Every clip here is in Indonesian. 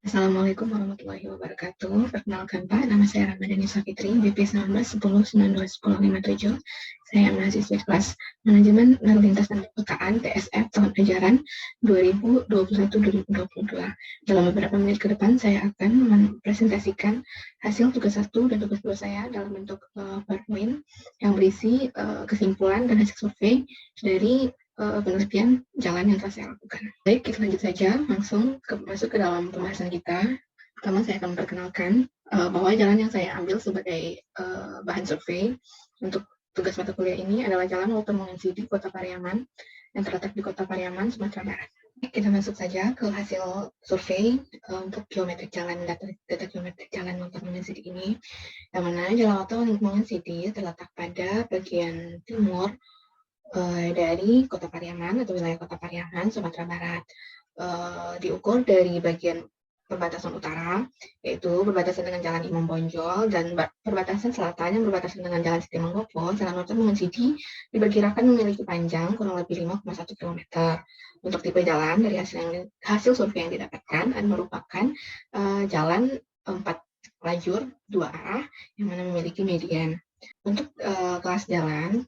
Assalamualaikum warahmatullahi wabarakatuh. Perkenalkan Pak, nama saya Ramadhani Safitri, BP 1910921057. Saya mahasiswa kelas Manajemen Lalu Lintas dan Perkotaan TSF tahun ajaran 2021-2022. Dalam beberapa menit ke depan, saya akan mempresentasikan hasil tugas 1 dan tugas 2 saya dalam bentuk PowerPoint yang berisi kesimpulan dan hasil survei dari penelitian jalan yang telah saya lakukan. Baik, kita lanjut saja langsung masuk ke dalam pembahasan kita. Pertama, saya akan memperkenalkan bahwa jalan yang saya ambil sebagai bahan survei untuk tugas mata kuliah ini adalah Jalan Walter Mongensi di Kota Pariaman yang terletak di Kota Pariaman, Sumatera Barat. Kita masuk saja ke hasil survei untuk geometrik jalan, data geometrik jalan Walter Mongensi ini, yang mana Jalan Walter Mongensi terletak pada bagian timur dari Kota Pariaman atau wilayah Kota Pariaman, Sumatera Barat. Diukur dari bagian perbatasan utara, yaitu berbatasan dengan Jalan Imam Bonjol, dan perbatasan selatan yang berbatasan dengan Jalan Siti Mangkopo. Jalan Walter Mongensi diperkirakan memiliki panjang kurang lebih 5,1 km. Untuk tipe jalan dari hasil survei yang didapatkan merupakan jalan 4 lajur 2 arah yang mana memiliki median. Untuk kelas Jalan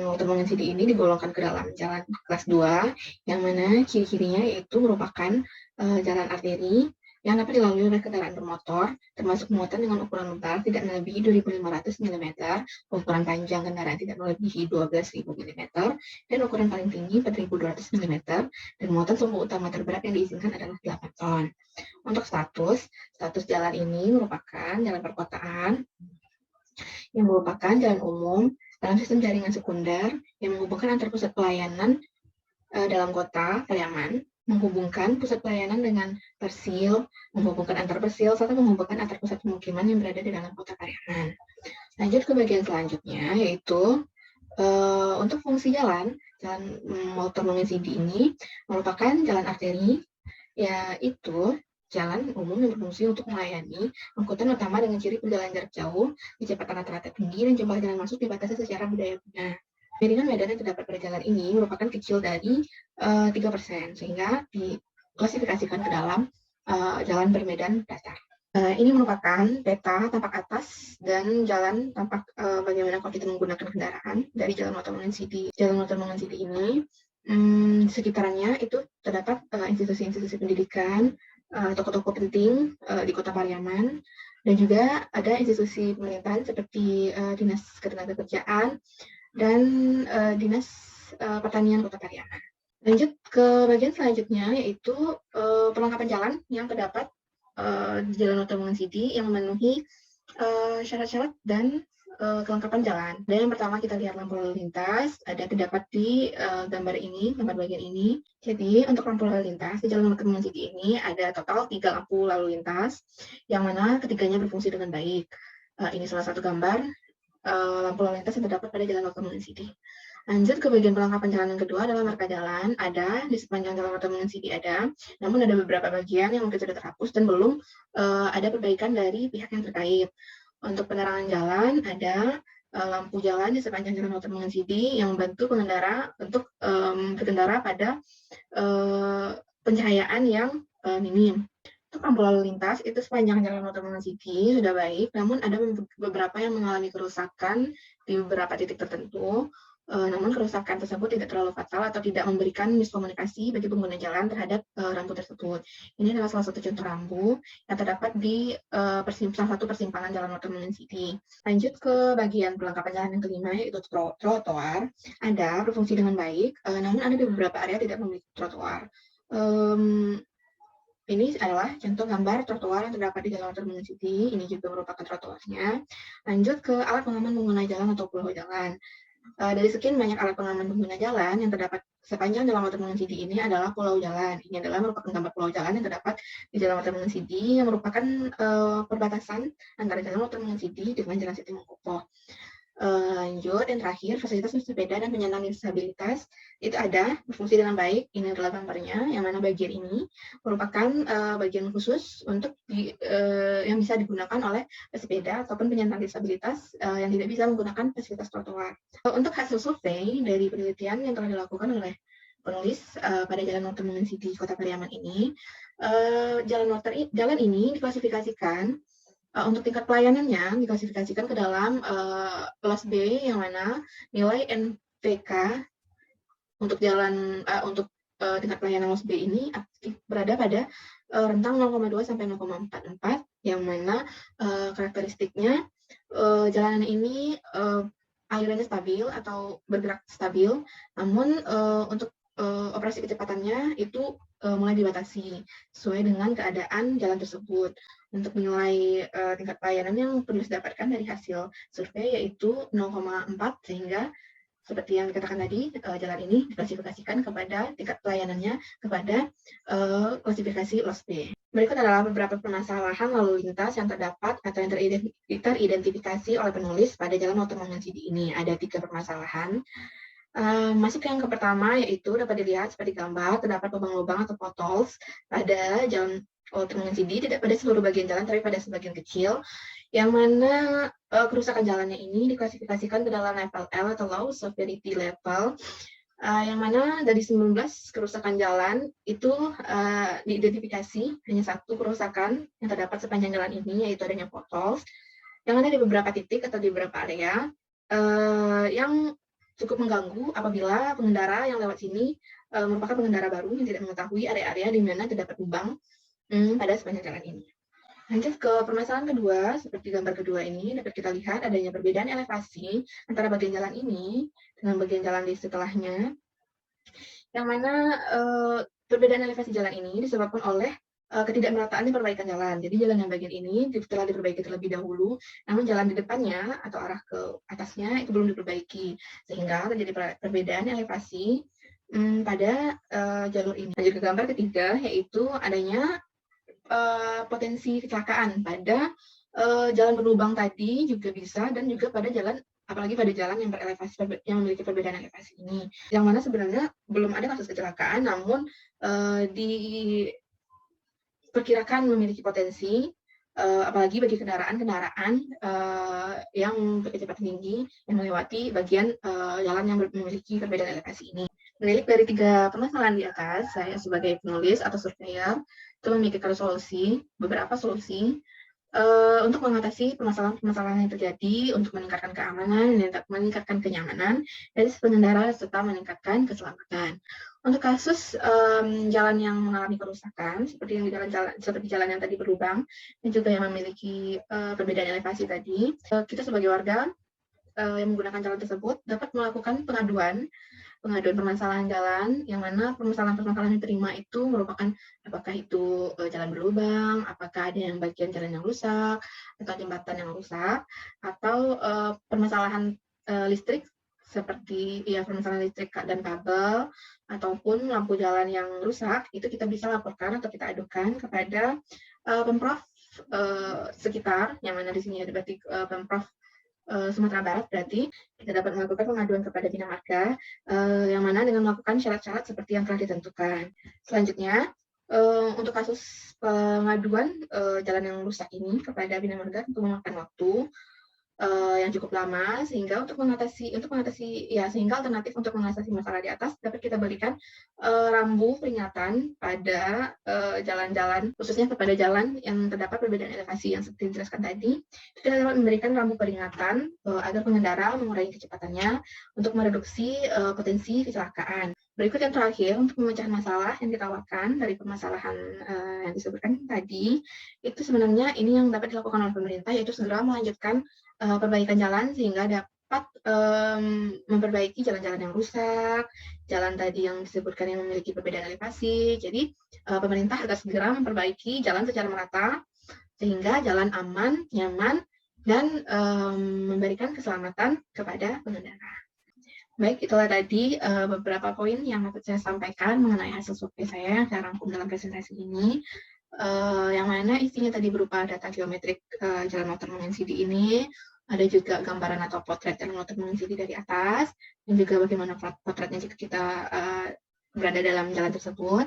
Walter Mongensi ini digolongkan ke dalam jalan kelas 2, yang mana ciri-cirinya yaitu merupakan jalan arteri yang dapat dilalui oleh kendaraan bermotor, termasuk muatan dengan ukuran lebar tidak melebihi 2.500 mm, ukuran panjang kendaraan tidak melebihi 12.000 mm, dan ukuran paling tinggi 4.200 mm, dan muatan sumbu utama terberat yang diizinkan adalah 8 ton. Untuk status jalan ini merupakan jalan perkotaan yang merupakan jalan umum dalam sistem jaringan sekunder yang menghubungkan antar pusat pelayanan dalam kota Pariaman, menghubungkan pusat pelayanan dengan persil, menghubungkan antar persil, serta menghubungkan antar pusat pemukiman yang berada di dalam kota Pariaman. Lanjut ke bagian selanjutnya, yaitu untuk fungsi jalan Walter Mongensi ini merupakan jalan arteri, yaitu jalan umum yang berfungsi untuk melayani angkutan utama dengan ciri perjalanan jarak jauh, kecepatan rata-rata tinggi, dan jumlah jalan masuk dibatasi secara budaya guna. Miringan medan yang terdapat pada jalan ini merupakan kecil dari 3%, sehingga diklasifikasikan ke dalam jalan bermedan datar. Ini merupakan peta tampak atas dan jalan tampak bagaimana kalau kita menggunakan kendaraan dari Jalan Walter Mongensi ini. Sekitarnya itu terdapat institusi-institusi pendidikan, toko-toko penting di Kota Pariaman, dan juga ada institusi pemerintahan seperti Dinas Ketenagakerjaan dan Dinas Pertanian Kota Pariaman. Lanjut ke bagian selanjutnya, yaitu perlengkapan jalan yang terdapat di Jalan Walter Mongensi yang memenuhi syarat-syarat dan kelengkapan jalan. Dan yang pertama kita lihat lampu lalu lintas, ada terdapat di gambar bagian ini. Jadi untuk lampu lalu lintas di Jalan Walter Mongensi ini ada total 3 lampu lalu lintas, yang mana ketiganya berfungsi dengan baik. Ini salah satu gambar lampu lalu lintas yang terdapat pada Jalan Walter Mongensi. Lanjut ke bagian perlengkapan jalan yang kedua adalah marka jalan. Ada di sepanjang Jalan Walter Mongensi ada, namun ada beberapa bagian yang mungkin sudah terhapus dan belum ada perbaikan dari pihak yang terkait. Untuk penerangan jalan ada lampu jalan di sepanjang Jalan Walter Mongensi yang membantu pengendara untuk berkendara pada pencahayaan yang minim. Untuk lampu lalu lintas itu sepanjang Jalan Walter Mongensi sudah baik, namun ada beberapa yang mengalami kerusakan di beberapa titik tertentu. Namun kerusakan tersebut tidak terlalu fatal atau tidak memberikan miskomunikasi bagi pengguna jalan terhadap rambu tersebut. Ini adalah salah satu contoh rambu yang terdapat di salah satu persimpangan Jalan Walter Mongensi. Lanjut ke bagian perlengkapan jalan yang kelima, yaitu trotoar. Ada berfungsi dengan baik, namun ada di beberapa area tidak memiliki trotoar. Ini adalah contoh gambar trotoar yang terdapat di Jalan Walter Mongensi. Ini juga merupakan trotoarnya. Lanjut ke alat pengaman pengguna jalan atau pulau jalan. Dari sekian banyak alat pengaman pengguna jalan yang terdapat sepanjang Jalan Walter Mongensi ini adalah pulau jalan. Ini adalah merupakan gambar pulau jalan yang terdapat di Jalan Walter Mongensi yang merupakan perbatasan antara Jalan Walter Mongensi dengan Jalan Siti Mangkopo. Lanjut, yang terakhir, fasilitas bersepeda dan penyandang disabilitas itu ada berfungsi dengan baik. Ini adalah gambarnya, yang mana bagian ini merupakan bagian khusus untuk yang bisa digunakan oleh pesepeda ataupun penyandang disabilitas yang tidak bisa menggunakan fasilitas trotoar. Untuk hasil survei dari penelitian yang telah dilakukan oleh penulis pada Jalan Walter Mongensi di Kota Pariaman ini, Jalan ini diklasifikasikan untuk tingkat pelayanannya diklasifikasikan ke dalam kelas B, yang mana nilai NPK untuk tingkat pelayanan kelas B ini berada pada rentang 0,2 sampai 0,44, yang mana karakteristiknya jalanan ini alirannya stabil atau bergerak stabil, namun untuk operasi kecepatannya itu mulai dibatasi sesuai dengan keadaan jalan tersebut. Untuk nilai tingkat pelayanan yang perlu didapatkan dari hasil survei yaitu 0,4, sehingga seperti yang dikatakan tadi, jalan ini diklasifikasikan kepada tingkat pelayanannya kepada klasifikasi LOS B. Berikut adalah beberapa permasalahan lalu lintas yang terdapat atau yang teridentifikasi oleh penulis pada Jalan Walter Mangensidi ini. Ada 3 permasalahan. Masuk yang ke pertama, yaitu dapat dilihat seperti gambar, terdapat lubang-lubang atau potholes pada Jalan Walter Mangensidi, tidak pada seluruh bagian jalan, tapi pada sebagian kecil, yang mana kerusakan jalannya ini diklasifikasikan ke dalam level L atau low severity level, yang mana dari 19 kerusakan jalan itu diidentifikasi hanya 1 kerusakan yang terdapat sepanjang jalan ini, yaitu adanya potholes yang ada di beberapa titik atau di beberapa area yang cukup mengganggu apabila pengendara yang lewat sini merupakan pengendara baru yang tidak mengetahui area-area di mana terdapat lubang pada sepanjang jalan ini. Lanjut ke permasalahan kedua, seperti gambar kedua ini dapat kita lihat adanya perbedaan elevasi antara bagian jalan ini dengan bagian jalan di setelahnya, yang mana perbedaan elevasi jalan ini disebabkan oleh ketidakmerataan di perbaikan jalan. Jadi jalan yang bagian ini telah diperbaiki terlebih dahulu, namun jalan di depannya atau arah ke atasnya itu belum diperbaiki, sehingga terjadi perbedaan elevasi pada jalur ini. Lanjut ke gambar ketiga, yaitu adanya potensi kecelakaan pada jalan berlubang tadi juga bisa, dan juga pada jalan, apalagi pada jalan yang berelevasi, yang memiliki perbedaan elevasi ini, yang mana sebenarnya belum ada kasus kecelakaan, namun diperkirakan memiliki potensi, apalagi bagi kendaraan-kendaraan yang berkecepatan tinggi yang melewati bagian jalan yang memiliki perbedaan elevasi ini. Menilik dari 3 permasalahan di atas, saya sebagai penulis atau surveyor itu memikirkan beberapa solusi untuk mengatasi permasalahan-permasalahan yang terjadi, untuk meningkatkan keamanan, meningkatkan kenyamanan dari pengendara, serta meningkatkan keselamatan. Untuk kasus jalan yang mengalami kerusakan, seperti jalan yang tadi berlubang dan juga yang memiliki perbedaan elevasi tadi, kita sebagai warga yang menggunakan jalan tersebut dapat melakukan pengaduan permasalahan jalan, yang mana permasalahan-permasalahan yang diterima itu merupakan apakah itu jalan berlubang, apakah ada yang bagian jalan yang rusak, atau jembatan yang rusak, atau permasalahan listrik seperti permasalahan listrik dan kabel, ataupun lampu jalan yang rusak, itu kita bisa laporkan atau kita adukan kepada Pemprov sekitar, yang mana di sini ada berarti Pemprov Sumatera Barat. Berarti kita dapat melakukan pengaduan kepada Bina Marga, yang mana dengan melakukan syarat-syarat seperti yang telah ditentukan. Selanjutnya, untuk kasus pengaduan jalan yang rusak ini kepada Bina Marga tentu memakan waktu yang cukup lama, sehingga sehingga alternatif untuk mengatasi masalah di atas dapat kita berikan rambu peringatan pada jalan-jalan, khususnya kepada jalan yang terdapat perbedaan elevasi yang seperti dijelaskan tadi. Kita dapat memberikan rambu peringatan agar pengendara mengurangi kecepatannya untuk mereduksi potensi kecelakaan. Berikut yang terakhir, untuk memecahkan masalah yang ditawarkan dari permasalahan yang disebutkan tadi, itu sebenarnya ini yang dapat dilakukan oleh pemerintah, yaitu segera melanjutkan perbaikan jalan sehingga dapat memperbaiki jalan-jalan yang rusak, jalan tadi yang disebutkan yang memiliki perbedaan elevasi. Jadi pemerintah harus segera memperbaiki jalan secara merata sehingga jalan aman, nyaman, dan memberikan keselamatan kepada pengendara. Baik, itulah tadi beberapa poin yang dapat saya sampaikan mengenai hasil survei saya yang saya rangkum dalam presentasi ini, yang mana isinya tadi berupa data geometrik jalan Walter Mangensidi ini, ada juga gambaran atau potret jalan Walter Mangensidi dari atas, dan juga bagaimana potretnya jika kita berada dalam jalan tersebut.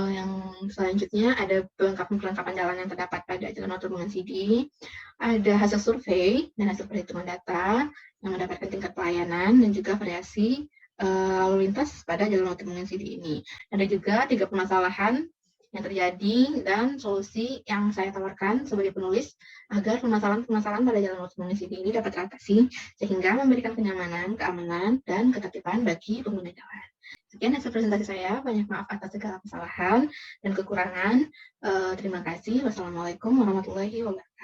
Yang selanjutnya ada pelengkapan jalan yang terdapat pada jalan Walter Mangensidi, ada hasil survei dan hasil perhitungan data yang mendapatkan tingkat pelayanan dan juga variasi lalu lintas pada jalan Walter Mangensidi ini. Ada juga 3 permasalahan yang terjadi dan solusi yang saya tawarkan sebagai penulis agar permasalahan-permasalahan pada jalan otonomous ini dapat teratasi sehingga memberikan kenyamanan, keamanan, dan ketertiban bagi pengguna jalan. Sekian hasil presentasi saya. Banyak maaf atas segala kesalahan dan kekurangan. Terima kasih. Wassalamualaikum warahmatullahi wabarakatuh.